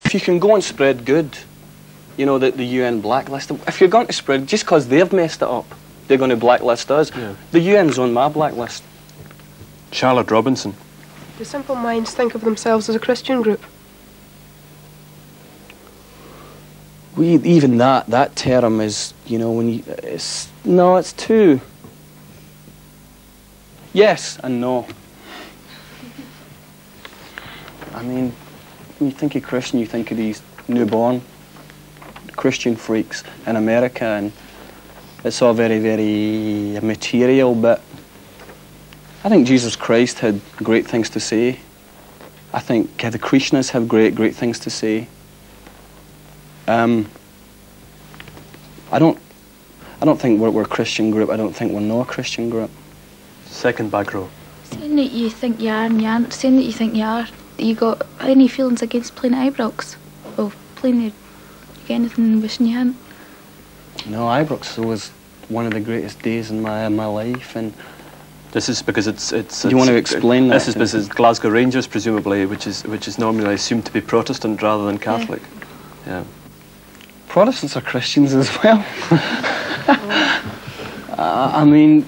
if you can go and spread good, you know, the UN blacklist, if you're going to spread, just because they've messed it up, they're going to blacklist us. Yeah. The UN's on my blacklist. Charlotte Robinson. Do Simple Minds think of themselves as a Christian group? Even that term is, you know, when you, it's too. Yes and no. I mean, when you think of Christian, you think of these newborn Christian freaks in America, and it's all very, very material, but I think Jesus Christ had great things to say. I think the Krishnas have great things to say. I don't think we're a Christian group. I don't think we're not a Christian group. Second back row. Saying that you think you are and you aren't, saying that you think you are, you got any feelings against playing at Ibrox? Or playing there, you get anything wishing you hadn't? No, Ibrox was one of the greatest days in my life, and this is because it's do you want to explain that? This is because it's Glasgow Rangers, presumably, which is normally assumed to be Protestant rather than Catholic. Yeah. Protestants are Christians as well. I mean,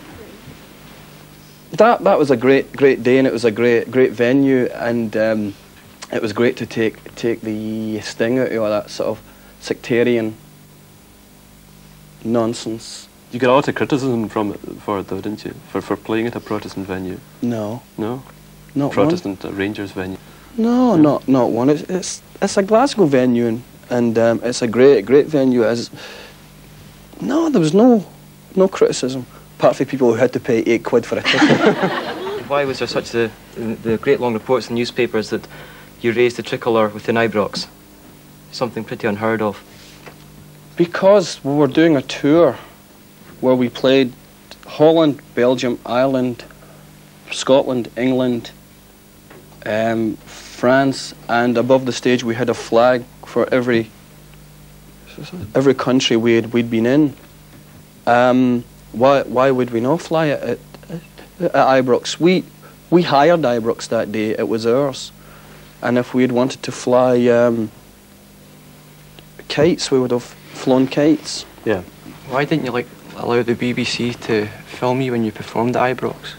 that was a great day, and it was a great venue, and it was great to take the sting out of all that sort of sectarian nonsense. You got a lot of criticism for it, though, didn't you? For playing at a Protestant venue. No. No. Not Protestant Rangers venue. No, not one. It's a Glasgow venue, and it's a great venue. No, there was no criticism, apart from people who had to pay £8 for a ticket. Why was there such the great long reports in newspapers that you raised the tricolour within Ibrox? Something pretty unheard of. Because we were doing a tour where we played Holland, Belgium, Ireland, Scotland, England, France, and above the stage we had a flag for every country we'd been in. Why would we not fly at Ibrox? We hired Ibrox that day. It was ours, and if we had wanted to fly kites, we would have flown kites. Yeah. Why didn't you allow the BBC to film you when you performed at Ibrox?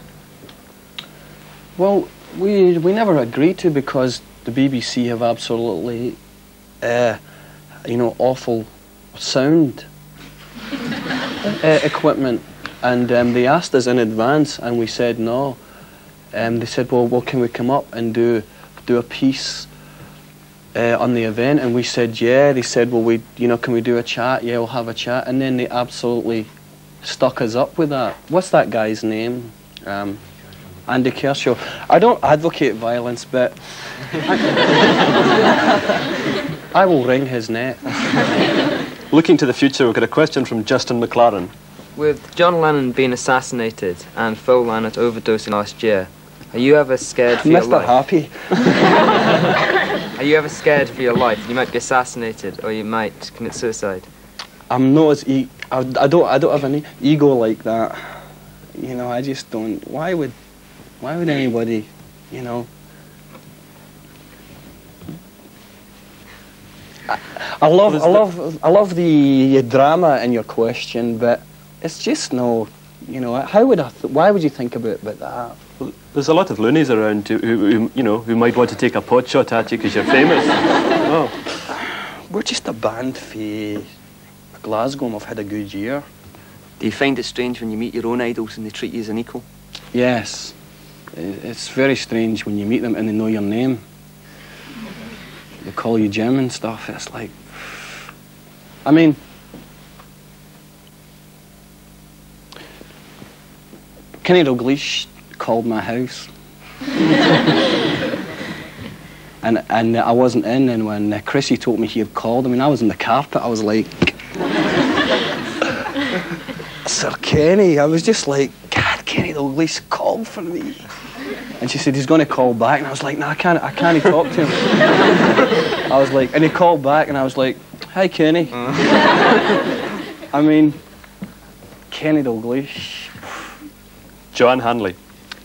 Well, we never agreed to, because the BBC have absolutely, awful sound equipment, and they asked us in advance, and we said no. They said, well, can we come up and do a piece on the event? And we said, yeah. They said, well, can we do a chat? Yeah, we'll have a chat. And then they absolutely stuck us up with that. What's that guy's name? Andy Kershaw. I don't advocate violence, but I will wring his neck. Looking to the future, we've got a question from Justin McLaren. With John Lennon being assassinated and Phil Lynott overdosing last year, are you ever scared for your life? Mr. Happy. Are you ever scared for your life? You might be assassinated, or you might commit suicide. I'm not as I don't have any ego like that. You know, I just don't. Why would anybody, you know? I love the drama in your question, but it's just no. You know, why would you think about that? Well, there's a lot of loonies around who might want to take a pot shot at you because you're famous. Oh. We're just a band for Glasgow, and we've had a good year. Do you find it strange when you meet your own idols and they treat you as an equal? Yes. It's very strange when you meet them and they know your name. They call you Jim and stuff. It's like, I mean, Kenny Dalglish called my house. and I wasn't in, and when Chrissy told me he had called, I mean, I was on the carpet, I was like, Sir Kenny, I was just like, God, Kenny Dalglish called for me. And she said, he's going to call back, and I was like, no, I can't talk to him. I was like, and he called back, and I was like, hi, Kenny. I mean, Kenny Dalglish. Joanne Hanley.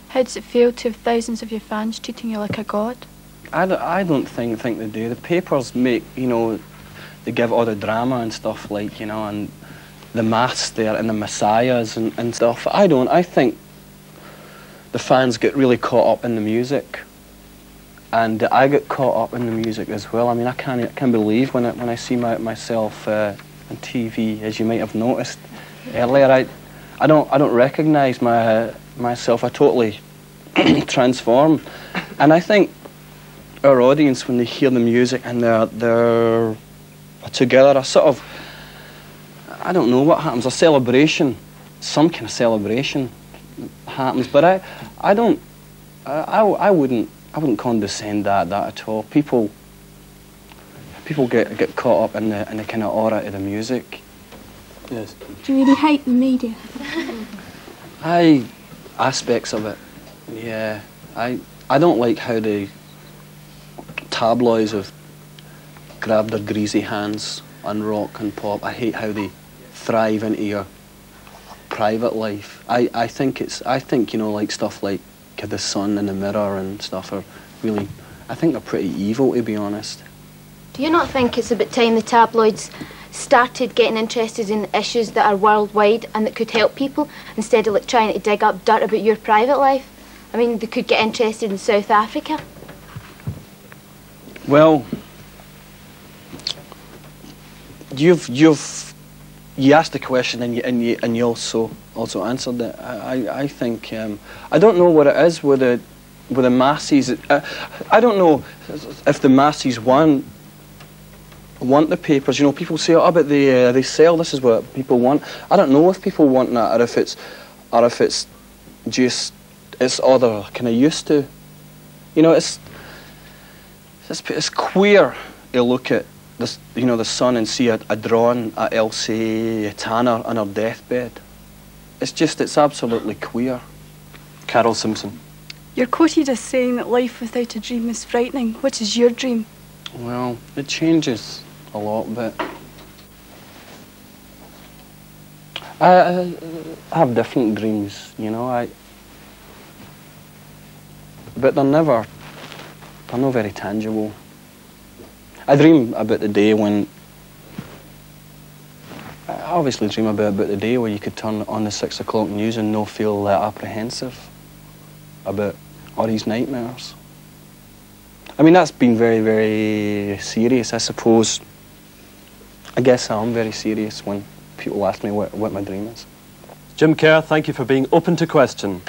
How does it feel to have thousands of your fans treating you like a god? I don't think they do. The papers make, you know, they give all the drama and stuff, like, you know, and the mass there and the messiahs and stuff. I don't. I think the fans get really caught up in the music, and I get caught up in the music as well. I mean, I can't believe when I see myself on TV, as you might have noticed earlier. I don't recognise myself. I totally transform, and I think our audience, when they hear the music and they're together, a sort of, I don't know what happens, a celebration, some kind of celebration happens. But I wouldn't condescend that at all. People get caught up in the kind of aura of the music. Yes. Do you really hate the media? Aspects of it. Yeah. I don't like how the tabloids have grabbed their greasy hands on rock and pop. I hate how they thrive into your private life. I think, you know, like stuff like The Sun and The Mirror and stuff are really, I think they're pretty evil, to be honest. Do you not think it's about time the tabloids started getting interested in issues that are worldwide and that could help people, instead of like trying to dig up dirt about your private life? I mean, they could get interested in South Africa. Well, you asked the question and you also answered it. I think I don't know what it is with the masses. I don't know if the masses want the papers. You know, people say, oh, but they sell. This is what people want. I don't know if people want that, or if it's just it's other kind of used to. You know, it's queer to look at this, you know, the Sun and see a drawing at Elsie Tanner on her deathbed. It's absolutely queer. Carol Simpson. You're quoted as saying that life without a dream is frightening. What is your dream? Well, it changes a lot, but I have different dreams, you know. But they're not very tangible. I dream about the day when, I obviously dream about the day where you could turn on the 6 o'clock news and not feel apprehensive about all these nightmares. I mean, that's been very, very serious, I suppose. I guess I'm very serious when people ask me what my dream is. Jim Kerr, thank you for being open to question.